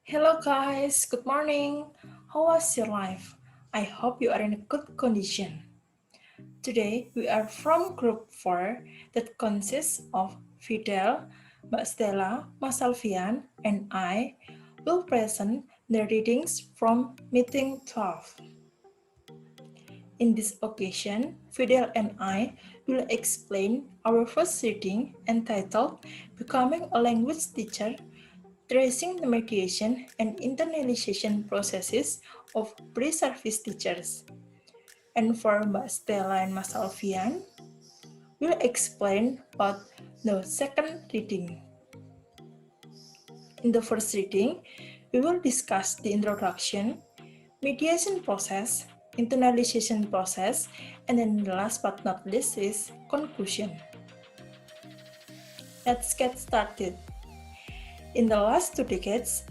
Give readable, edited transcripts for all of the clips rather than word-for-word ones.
Hello guys, good morning. How was your life? I hope you are in a good condition. Today we are from group 4 that consists of Fidel, Mbak Stella, Mas Alvian, and I will present the readings from meeting 12. In this occasion, Fidel and I will explain our first reading entitled Becoming a Language Teacher, Tracing the Mediation and Internalization Processes of Pre-Service Teachers. And for Mbak Stella and Mas Alvian, we'll explain about the second reading. In the first reading, we will discuss the introduction, mediation process, internalization process, and then the last but not least is conclusion. Let's get started. In the last 2 decades,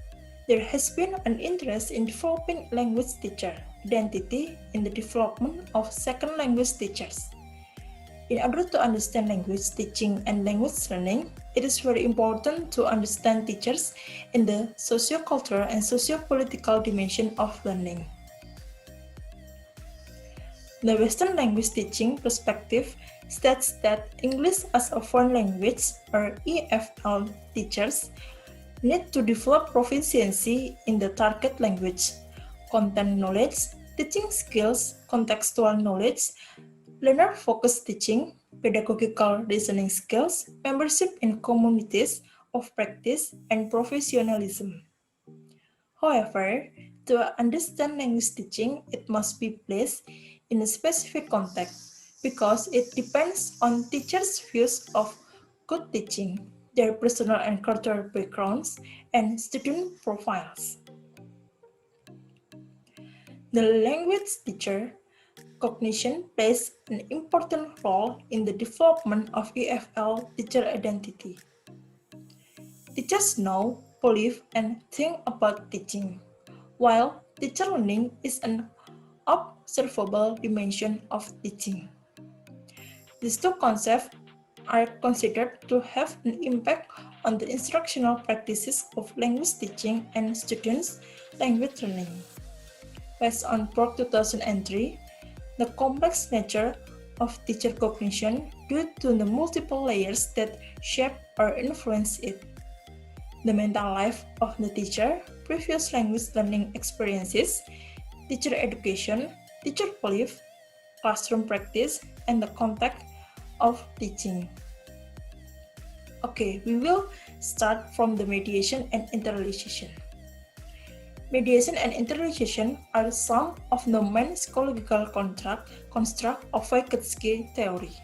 there has been an interest in developing language teacher identity in the development of second language teachers. In order to understand language teaching and language learning, it is very important to understand teachers in the socio-cultural and socio-political dimension of learning. The Western language teaching perspective states that English as a foreign language, or EFL teachers, need to develop proficiency in the target language, content knowledge, teaching skills, contextual knowledge, learner-focused teaching, pedagogical reasoning skills, membership in communities of practice, and professionalism. However, to understand language teaching, it must be placed in a specific context because it depends on teachers' views of good teaching, their personal and cultural backgrounds, and student profiles. The language teacher cognition plays an important role in the development of EFL teacher identity. Teachers know, believe, and think about teaching, while teacher learning is an observable dimension of teaching. These two concepts are considered to have an impact on the instructional practices of language teaching and students' language learning. Based on Brock 2003, the complex nature of teacher cognition due to the multiple layers that shape or influence it. The mental life of the teacher, previous language learning experiences, teacher education, teacher belief, classroom practice, and the context of teaching. Okay, we will start from the mediation and internalization. Mediation and internalization are some of the main psychological construct of Vygotsky theory.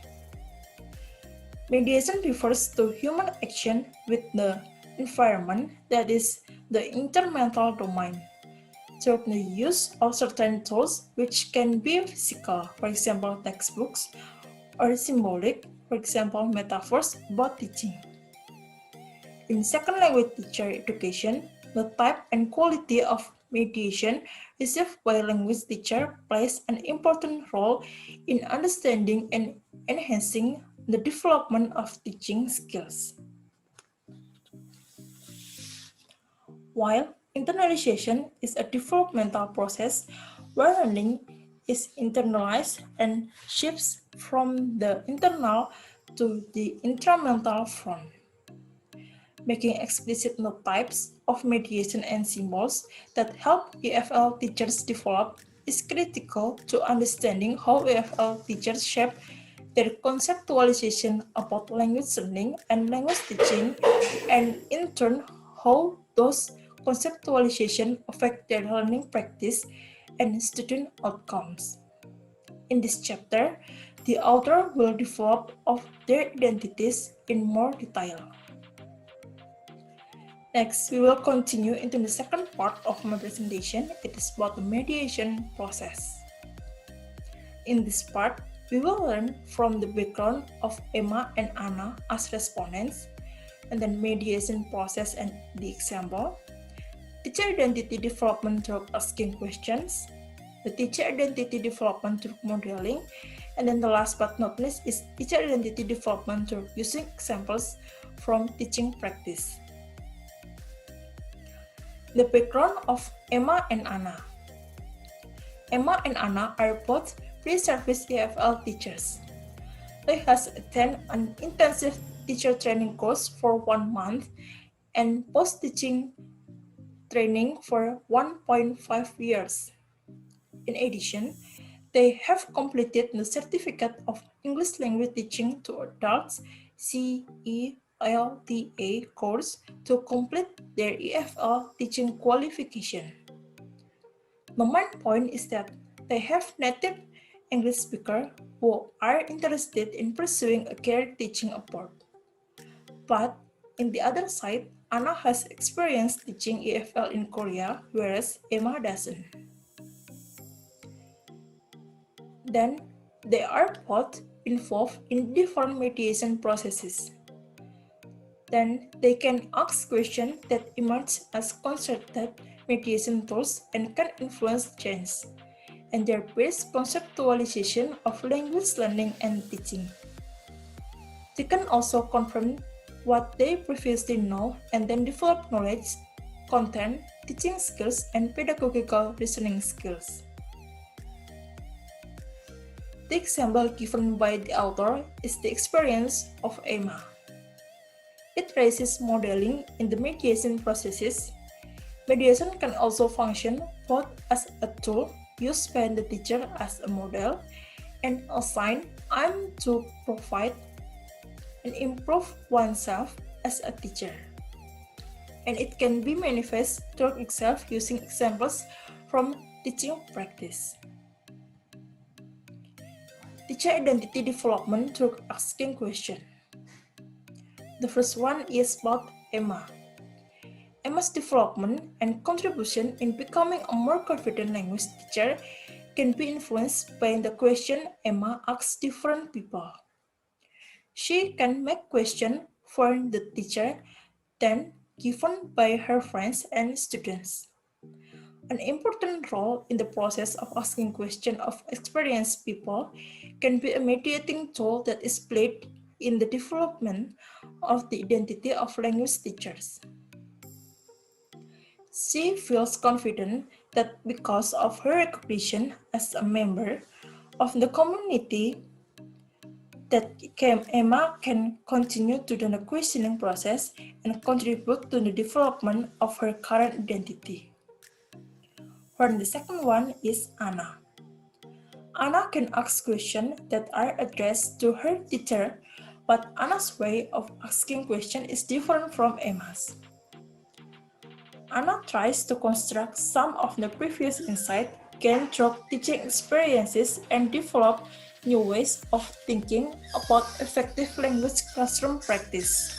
Mediation refers to human action with the environment, that is, the intermental domain, through the use of certain tools which can be physical, for example textbooks, or symbolic, for example metaphors about teaching. In second language teacher education, the type and quality of mediation received by language teacher plays an important role in understanding and enhancing the development of teaching skills. While internalization is a developmental process where learning is internalized and shifts from the internal to the intramental front. Making explicit the types of mediation and symbols that help EFL teachers develop is critical to understanding how EFL teachers shape their conceptualization about language learning and language teaching, and in turn, how those conceptualizations affect their learning practice and student outcomes. In this chapter, the author will develop of their identities in more detail. Next, we will continue into the second part of my presentation. It is about the mediation process. In this part, we will learn from the background of Emma and Anna as respondents, and then mediation process and the example, teacher identity development through asking questions, the teacher identity development through modeling, and then the last but not least is teacher identity development through using examples from teaching practice. The background of Emma and Anna. Emma and Anna are both pre-service EFL teachers. They has attended an intensive teacher training course for 1 month and post-teaching training for 1.5 years. In addition, they have completed the Certificate of English Language Teaching to Adults CELTA course to complete their EFL teaching qualification. The main point is that they have native English speakers who are interested in pursuing a career teaching abroad. But in the other side, Anna has experience teaching EFL in Korea, whereas Emma doesn't. Then, they are both involved in different mediation processes. Then, they can ask questions that emerge as concerted mediation tools and can influence change, and their base conceptualization of language learning and teaching. They can also confirm what they previously know and then develop knowledge, content, teaching skills, and pedagogical reasoning skills. The example given by the author is the experience of Emma. It raises modeling in the mediation processes. Mediation can also function both as a tool used by the teacher as a model and a sign aimed to provide and improve oneself as a teacher. And it can be manifest through itself using examples from teaching practice. Teacher identity development through asking questions. The first one is about Emma. Emma's development and contribution in becoming a more confident language teacher can be influenced by the question Emma asks different people. She can make questions for the teacher then given by her friends and students. An important role in the process of asking questions of experienced people can be a mediating tool that is played in the development of the identity of language teachers. She feels confident that because of her recognition as a member of the community, that Emma can continue to do the questioning process and contribute to the development of her current identity. For the second one is Anna. Anna can ask questions that are addressed to her teacher, but Anna's way of asking questions is different from Emma's. Anna tries to construct some of the previous insight gained through teaching experiences and develop new ways of thinking about effective language classroom practice.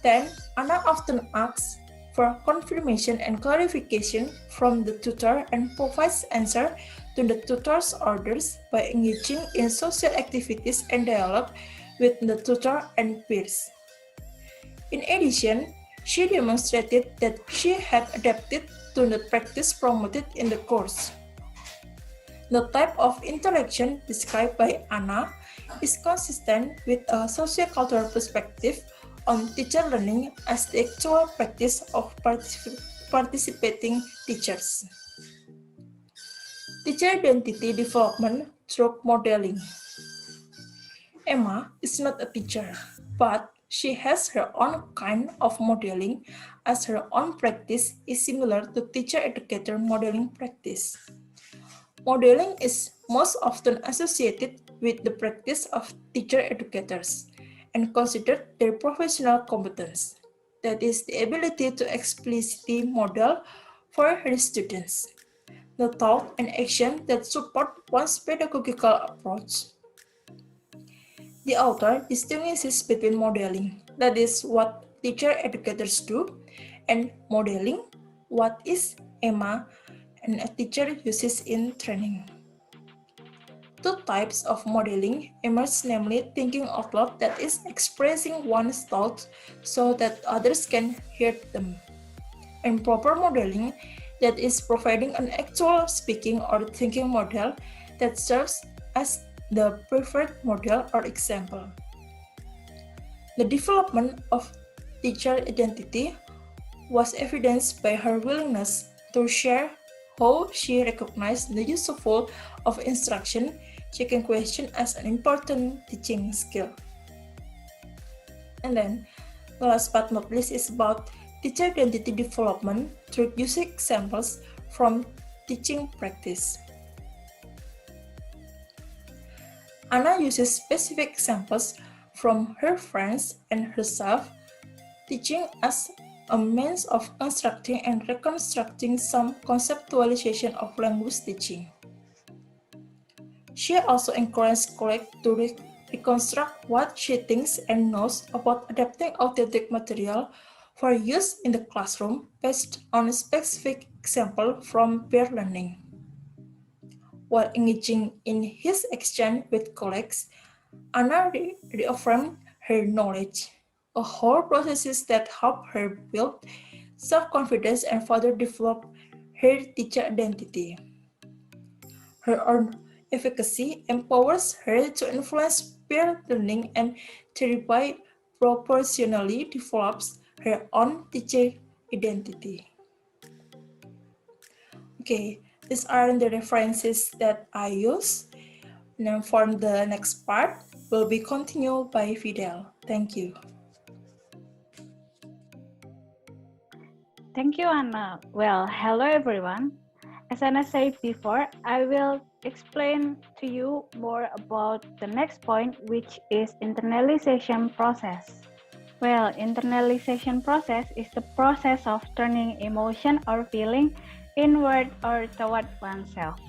Then, Anna often asks for confirmation and clarification from the tutor and provides answer to the tutor's orders by engaging in social activities and dialogue with the tutor and peers. In addition, she demonstrated that she had adapted to the practice promoted in the course. The type of interaction described by Anna is consistent with a sociocultural perspective on teacher learning as the actual practice of participating teachers. Teacher identity development through modeling. Emma is not a teacher, but she has her own kind of modeling as her own practice is similar to teacher-educator modeling practice. Modeling is most often associated with the practice of teacher-educators and considered their professional competence, that is, the ability to explicitly model for her students the thought and action that support one's pedagogical approach. The author distinguishes between modeling, that is, what teacher-educators do, and modeling, what is Emma and a teacher uses in training. Two types of modeling emerge, namely thinking out loud, that is expressing one's thoughts so that others can hear them, and proper modeling, that is providing an actual speaking or thinking model that serves as the preferred model or example. The development of teacher identity was evidenced by her willingness to share how she recognized the useful of instruction, checking question as an important teaching skill. And then, last but not least is about teacher identity development through using examples from teaching practice. Anna uses specific examples from her friends and herself, teaching as a means of constructing and reconstructing some conceptualization of language teaching. She also encourages colleagues to reconstruct what she thinks and knows about adapting authentic material for use in the classroom based on a specific example from peer learning. While engaging in his exchange with colleagues, Anna reaffirmed her knowledge, a whole process that helped her build self-confidence and further develop her teacher identity. Her own efficacy empowers her to influence peer learning and thereby proportionally develops her own teacher identity. Okay, these are the references that I use. Now for the next part will be continued by Fidel. Thank you. Thank you, Anna. Well, hello everyone. As Anna said before, I will explain to you more about the next point, which is internalization process. Well, internalization process is the process of turning emotion or feeling inward or toward oneself.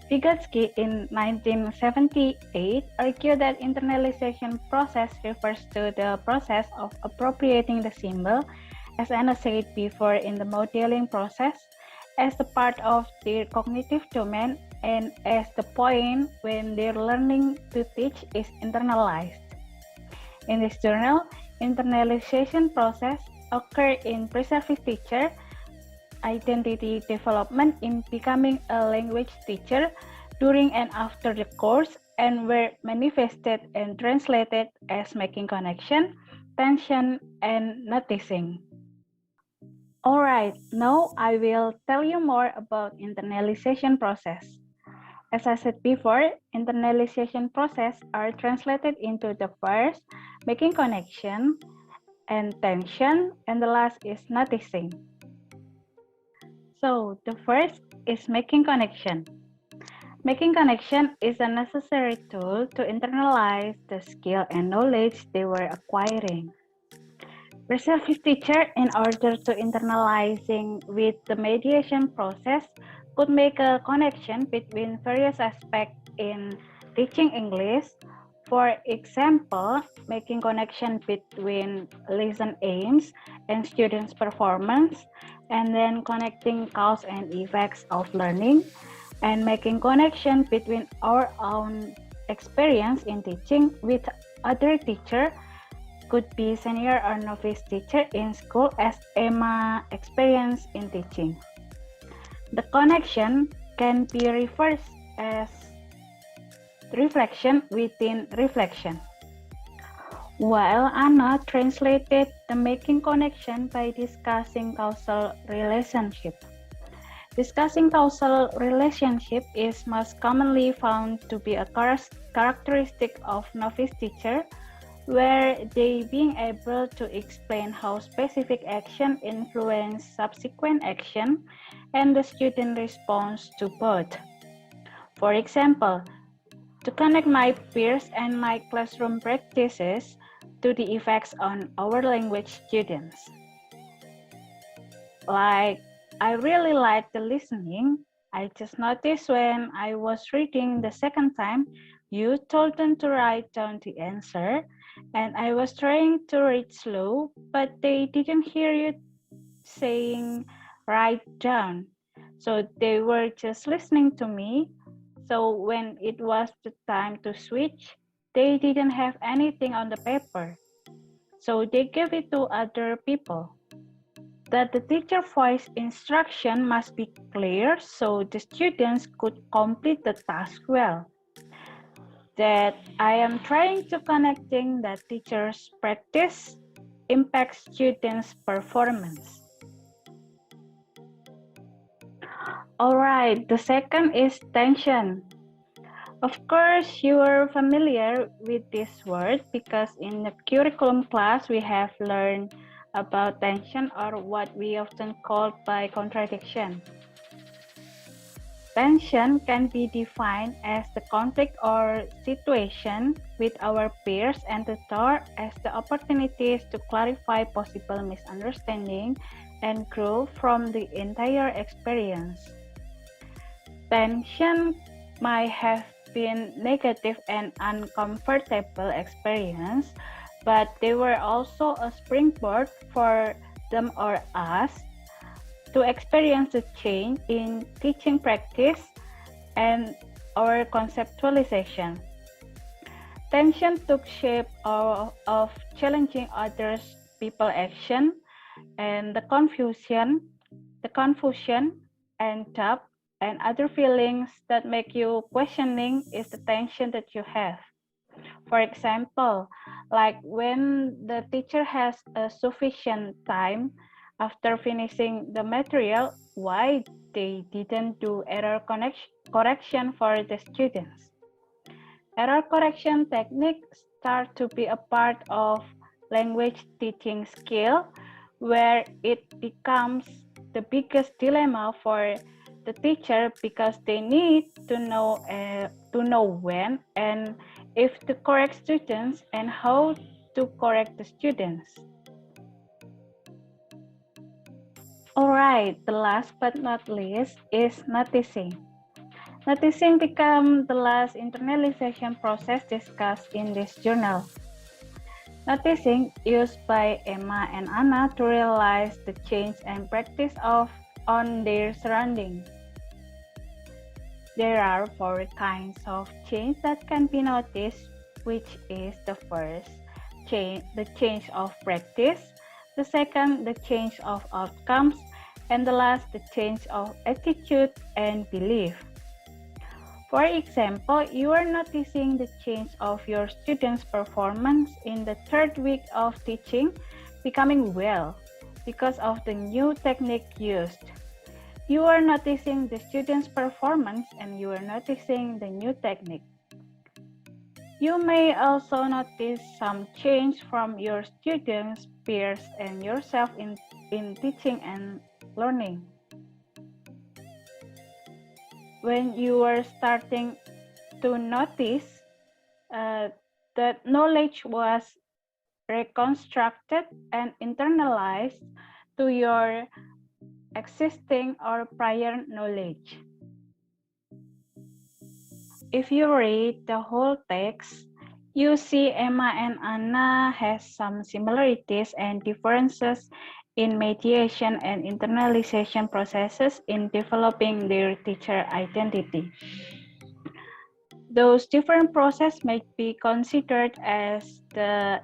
Vygotsky in 1978 argued that internalization process refers to the process of appropriating the symbol, as Anna said before in the modeling process, as the part of their cognitive domain and as the point when their learning to teach is internalized. In this journal, internalization process occur in preserving teacher identity development in becoming a language teacher during and after the course and were manifested and translated as making connection, tension, and noticing. Alright, now I will tell you more about internalization process. As I said before, internalization process are translated into the first, making connection, and tension, and the last is noticing. So the first is making connection. Making connection is a necessary tool to internalize the skill and knowledge they were acquiring. Reservist teacher, in order to internalizing with the mediation process, could make a connection between various aspects in teaching English. For example, making connection between lesson aims and students' performance, and then connecting cause and effects of learning, and making connection between our own experience in teaching with other teacher, could be senior or novice teacher in school as Emma experience in teaching. The connection can be reversed as reflection within reflection. While Anna translated the making connection by discussing causal relationship. Discussing causal relationship is most commonly found to be a characteristic of novice teacher, where they being able to explain how specific action influence subsequent action and the student response to both. For example, to connect my peers and my classroom practices to the effects on our language students. Like, I really like the listening. I just noticed when I was reading the second time, you told them to write down the answer, and I was trying to read slow, but they didn't hear you saying write down. So they were just listening to me. So when it was the time to switch, they didn't have anything on the paper. So they gave it to other people. That the teacher voice instruction must be clear so the students could complete the task well. That I am trying to connecting that teacher's practice impacts students' performance. All right, the second is tension. Of course, you are familiar with this word because in the curriculum class we have learned about tension, or what we often call by contradiction. Tension can be defined as the conflict or situation with our peers and tutor as the opportunities to clarify possible misunderstanding and grow from the entire experience. Tension might have been negative and uncomfortable experience, but they were also a springboard for them or us to experience a change in teaching practice and our conceptualization. Tension took shape of challenging others' people action and the confusion and doubt and other feelings that make you questioning is the tension that you have. For example, like when the teacher has a sufficient time after finishing the material, why they didn't do correction for the students. Error correction techniques start to be a part of language teaching skill where it becomes the biggest dilemma for the teacher because they need to know when and if to correct students and how to correct the students. All right, the last but not least is noticing. Noticing becomes the last internalization process discussed in this journal. Noticing used by Emma and Anna to realize the change and practice of on their surroundings. There are four kinds of change that can be noticed, which is the first, the change of practice, the second, the change of outcomes, and the last, the change of attitude and belief. For example, you are noticing the change of your students' performance in the third week of teaching becoming well because of the new technique used. You are noticing the students' performance and you are noticing the new technique. You may also notice some change from your students, peers, and yourself in teaching and learning. When you are starting to notice that knowledge was reconstructed and internalized to your existing or prior knowledge. If you read the whole text, you see Emma and Anna has some similarities and differences in mediation and internalization processes in developing their teacher identity. Those different processes may be considered as the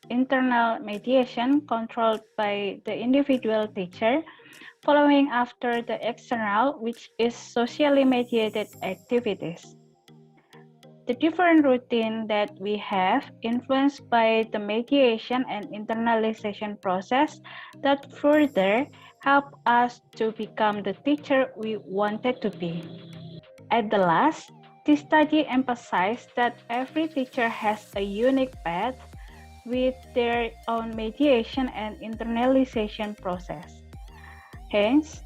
internal mediation controlled by the individual teacher, following after the external, which is socially mediated activities. The different routine that we have influenced by the mediation and internalization process that further help us to become the teacher we wanted to be. At the last, this study emphasized that every teacher has a unique path with their own mediation and internalization process. Hence,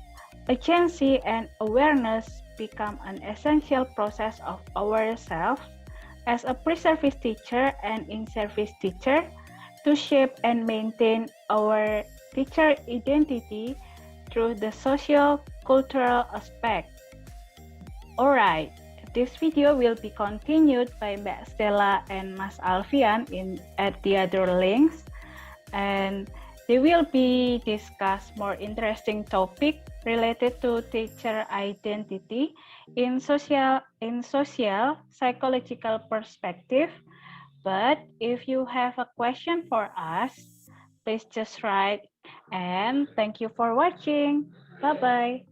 agency and awareness become an essential process of ourselves as a pre-service teacher and in-service teacher to shape and maintain our teacher identity through the social-cultural aspect. Alright, this video will be continued by Mbak Stella and Mas Alvian at the other links, and they will be discuss more interesting topic related to teacher identity in social psychological perspective. But if you have a question for us, please just write, and thank you for watching. Bye bye.